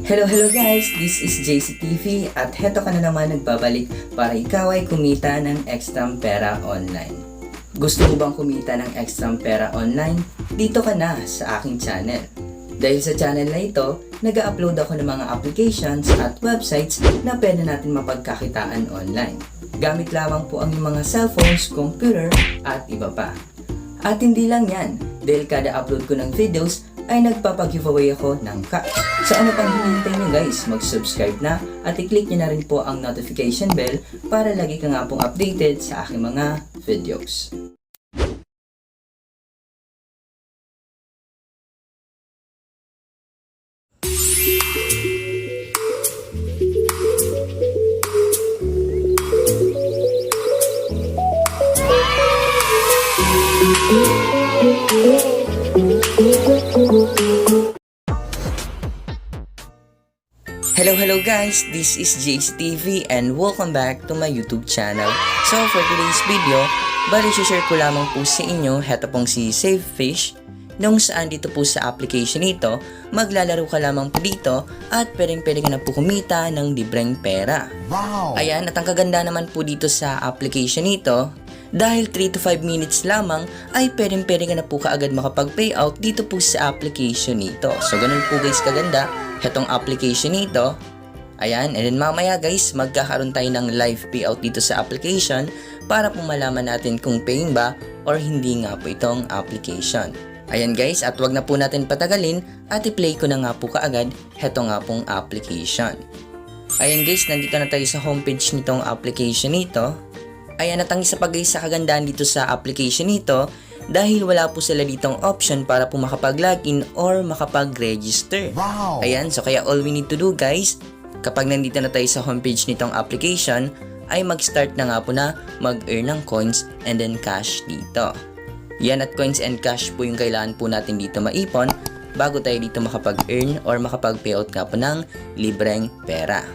Hello guys! This is JCTV at heto ka na naman nagbabalik para ikaw ay kumita ng ekstrang pera online. Gusto mo bang kumita ng ekstrang pera online? Dito ka na sa aking channel. Dahil sa channel na ito, nag-upload ako ng mga applications at websites na pwede natin mapagkakitaan online. Gamit lamang po ang mga cellphones, computer at iba pa. At hindi lang yan, dahil kada upload ko ng videos ay nagpapag-giveaway ako ng cash. So ano pang hinihintay nyo guys, mag-subscribe na at i-click nyo na rin po ang notification bell para lagi ka nga pong updated sa aking mga videos. Hello guys, this is JCTV and welcome back to my YouTube channel. So for today's video, bali share ko lamang po sa inyo heto pong si SaveFish, nung saan dito po sa application nito, maglalaro ka lamang po dito at pwede ka na po kumita ng libreng pera. Wow! Ayan, at ang kaganda naman po dito sa application nito, dahil 3 to 5 minutes lamang ay pwede ka na po kaagad makapag-payout dito po sa application nito. So ganun po guys kaganda hetong application nito. Ayan, and then mamaya guys, magkakaroon tayo ng live payout dito sa application para po malaman natin kung paying ba or hindi nga po itong application. Ayan guys, at wag na po natin patagalin at i-play ko na nga po kaagad heto nga pong application. Ayan guys, nandito na tayo sa homepage nitong application nito. Ayan, at ang isa pa guys sa kagandahan dito sa application nito, dahil wala po sila ditong option para po makapag-login or makapag-register. Wow! Ayan, so kaya all we need to do guys, kapag nandito na tayo sa homepage nitong application, ay mag-start na nga po na mag-earn ng coins and then cash dito. Yan, at coins and cash po yung kailangan po natin dito maipon bago tayo dito makapag-earn or makapag-payout nga po ng libreng pera.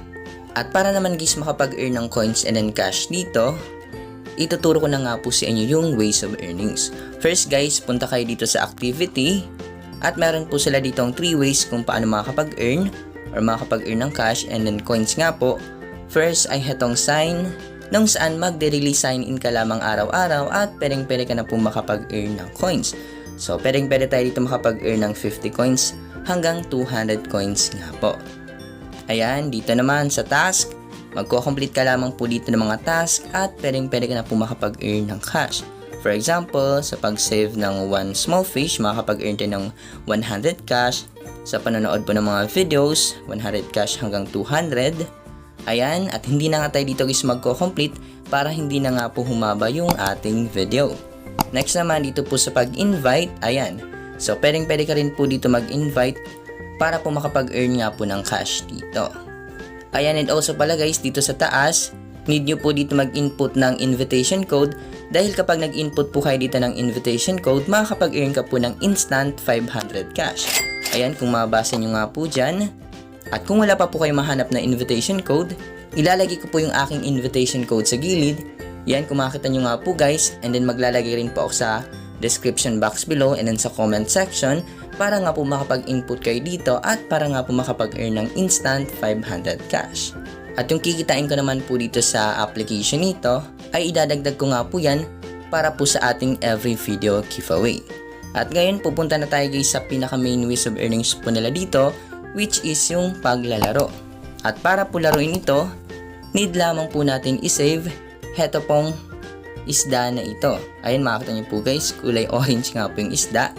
At para naman guys makapag-earn ng coins and then cash dito, ituturo ko na nga po sa inyo yung ways of earnings. First guys, punta kayo dito sa activity at meron po sila ditong 3 ways kung paano makakapag-earn or makakapag-earn ng cash and then coins nga po. First ay hetong sign, nung saan magde-daily sign in ka lamang araw-araw at pwede ka na po makapag-earn ng coins. So pwede tayo dito makapag-earn ng 50 coins hanggang 200 coins nga po. Ayan, dito naman sa task, magko-complete ka lamang po dito ng mga task at pwede ka na po makapag-earn ng cash. For example, sa pag-save ng 1 small fish, makakapag-earn tayo ng 100 cash. Sa panonood po ng mga videos, 100 cash hanggang 200. Ayan, at hindi na nga tayo dito guys magko-complete para hindi na nga po humaba yung ating video. Next naman dito po sa pag-invite, ayan. So pwede ka rin po dito mag-invite para po makapag-earn nga po ng cash dito. Ayan, and also pala guys, dito sa taas, need nyo po dito mag-input ng invitation code dahil kapag nag-input po kayo dito ng invitation code, makakapag-earn ka po ng instant 500 cash. Ayan, kung mabasa nyo nga po dyan. At kung wala pa po kayo mahanap na invitation code, ilalagay ko po yung aking invitation code sa gilid. Yan, kung makita nyo nga po guys, and then maglalagay rin po ako sa description box below and then sa comment section para nga po makapag-input kayo dito at para nga po makapag-earn ng instant 500 cash. At yung kikitain ko naman po dito sa application nito ay idadagdag ko nga po yan para po sa ating every video giveaway. At ngayon pupunta na tayo guys sa pinaka main ways of earnings po nila dito, which is yung paglalaro. At para po laruin ito, need lamang po natin isave heto pong isda na ito. Ayun, makikita niyo po guys, kulay orange nga po yung isda.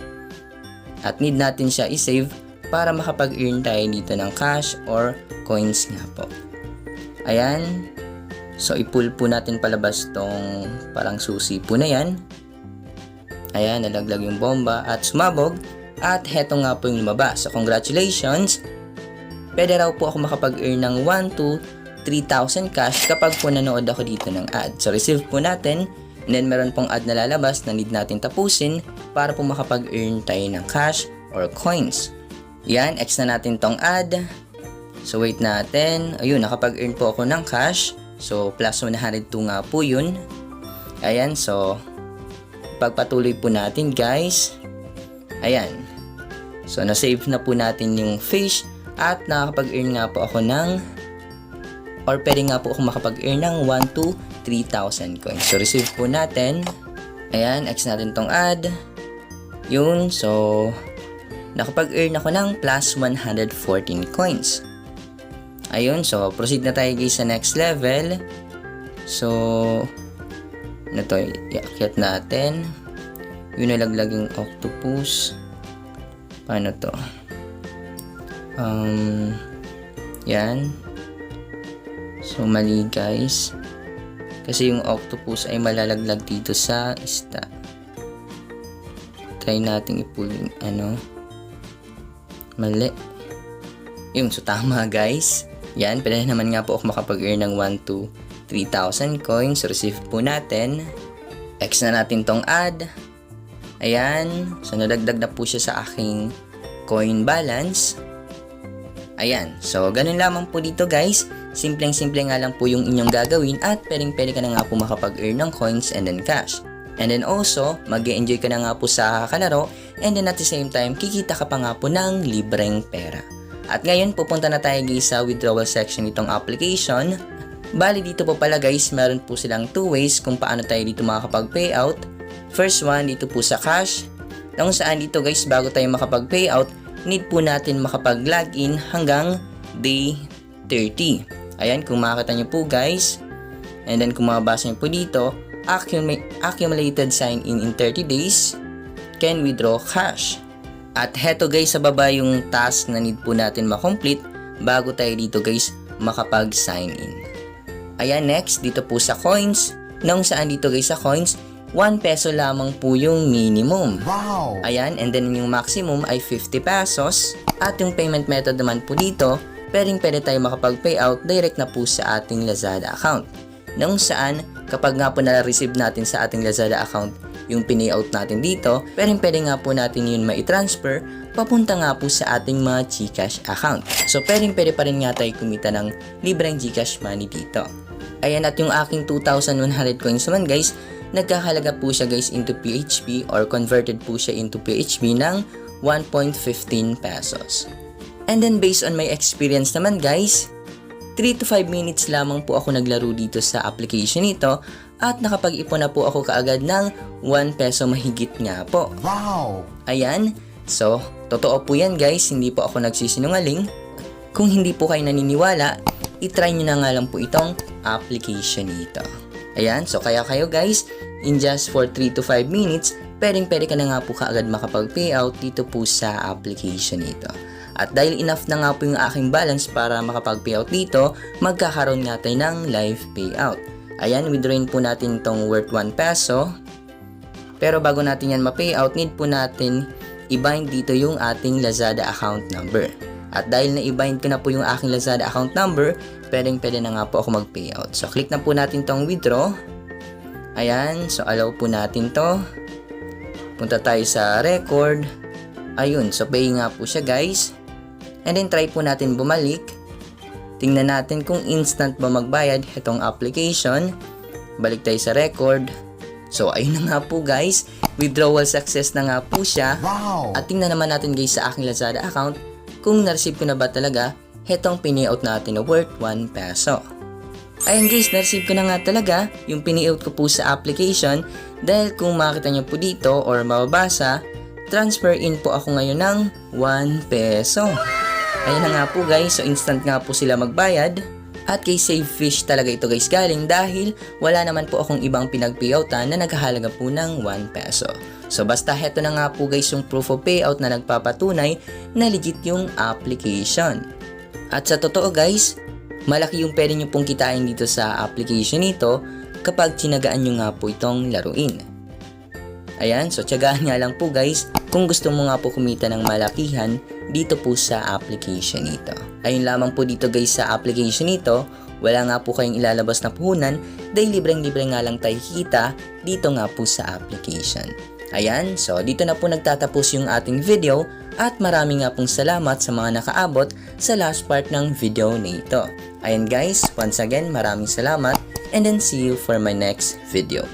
At need natin siya isave para makapag-earn tayo dito ng cash or coins nga po. Ayan. So i-pull po natin palabas tong parang susi po na yan. Ayan, nalaglag yung bomba at sumabog. At heto nga po yung lumabas. So congratulations. Pwede raw po ako makapag-earn ng 1 to 3,000 cash kapag po nanood ako dito ng ad. So receive po natin. And then meron pong ad na lalabas na need natin tapusin para po makapag-earn tayo ng cash or coins. Yan, X na natin tong ad. So wait natin. Ayun, nakapag-earn po ako ng cash. So plus 102 nga po yun. Ayan, so pagpatuloy po natin guys. Ayan. So, na-save na po natin yung fish At nakakapag-earn nga po ako ng, or pwede nga po ako makapag-earn ng 1 to 3,000 coins. So receive po natin. Ayan, X natin tong ad. Yun, so nakapag-earn ako ng plus 114 coins. Ayun, so proceed na tayo guys sa next level. So na to, iakyat natin. Yun, nalaglag yung octopus. Paano to? Yan. So mali guys. Kasi yung octopus ay malalaglag dito sa isda. Try natin i-pull yung mali. Yung, so tama guys. Yan, pwede naman nga po ako makapag-earn ng 1 to 3,000 coins. Receive po natin. X na natin tong ad. Ayan. So nadagdag na po siya sa aking coin balance. Ayan. So ganun lamang po dito guys. Simpleng-simple nga lang po yung inyong gagawin at pwedeng-pwede ka na nga po makapag-earn ng coins and then cash. And then also, mag-e-enjoy ka na nga po sa kalaro and then at the same time, kikita ka pa nga po ng libreng pera. At ngayon, pupunta na tayo guys sa withdrawal section nitong application. Bali dito po pala guys, meron po silang 2 ways kung paano tayo dito makakapag-payout. First one, dito po sa cash. Kung saan dito guys, bago tayo makapag-payout, need po natin makapag-login hanggang day 30. Ayan, kung makakita nyo po guys. And then kung mababasa nyo po dito, accumulated sign-in in 30 days can withdraw cash. At heto guys, sa baba yung task na need po natin makomplete bago tayo dito guys makapag-sign in. Ayan, next dito po sa coins. Nung saan dito guys sa coins, 1 peso lamang po yung minimum. Wow! Ayan, and then yung maximum ay 50 pesos. At yung payment method naman po dito, pwede tayo makapag-payout direct na po sa ating Lazada account. Nung saan, kapag nga po na-receive natin sa ating Lazada account yung pinayout natin dito, pwede nga po natin yun ma-transfer papunta nga po sa ating mga GCash account. So pwede pa rin nga tayo kumita ng libreng GCash money dito. Ayan, at yung aking 2,100 coins naman guys, nagkahalaga po siya guys into PHP or converted po siya into PHP ng 1.15 pesos. And then based on my experience naman guys, 3 to 5 minutes lamang po ako naglaro dito sa application nito at nakapag-ipon na po ako kaagad ng 1 peso mahigit nga po. Wow! Ayan, so totoo po yan guys, hindi po ako nagsisinungaling. Kung hindi po kayo naniniwala, itry nyo na nga lang po itong application nito. Ayan, so kaya kayo guys, in just for 3 to 5 minutes, pwede ka na nga po kaagad makapag-payout dito po sa application nito. At dahil enough na nga po yung aking balance para makapag-payout dito, magkakaroon nga tayo ng live payout. Ayan, withdrawin po natin itong worth 1 peso. Pero bago natin yan ma-payout, need po natin i-bind dito yung ating Lazada account number. At dahil na-i-bind ko na po yung aking Lazada account number, pwede na nga po ako mag-payout. So click na po natin tong withdraw. Ayan, so allow po natin to. Punta tayo sa record. Ayun, so pay nga po siya guys. And then try po natin bumalik. Tingnan natin kung instant ba magbayad itong application. Balik tayo sa record. So ayun na nga po guys, withdrawal success na nga po siya. Wow! At tingnan naman natin guys sa aking Lazada account kung na-receive ko na ba talaga itong pinayout natin na worth 1 peso. Ayan guys, na-receive ko na nga talaga yung pinayout ko po sa application dahil kung makita nyo po dito or mababasa, transfer in po ako ngayon ng 1 peso. Ayan na nga po guys, so instant nga po sila magbayad. At kay SaveFish talaga ito guys galing dahil wala naman po akong ibang pinag-payoutan na naghahalaga po ng 1 peso. So basta heto na nga po guys yung proof of payout na nagpapatunay na legit yung application. At sa totoo guys, malaki yung pwede nyo pong kitain dito sa application nito kapag tinagaan nyo nga po itong laruin. Ayan, so tiyagaan nga lang po guys kung gusto mo nga po kumita ng malakihan dito po sa application nito. Ayun lamang po dito guys sa application nito, wala nga po kayong ilalabas na puhunan dahil libreng-libre nga lang tayo kita dito nga po sa application. Ayan, so dito na po nagtatapos yung ating video at marami nga pong salamat sa mga nakaabot sa last part ng video na ito. Ayan guys, once again maraming salamat and then see you for my next video.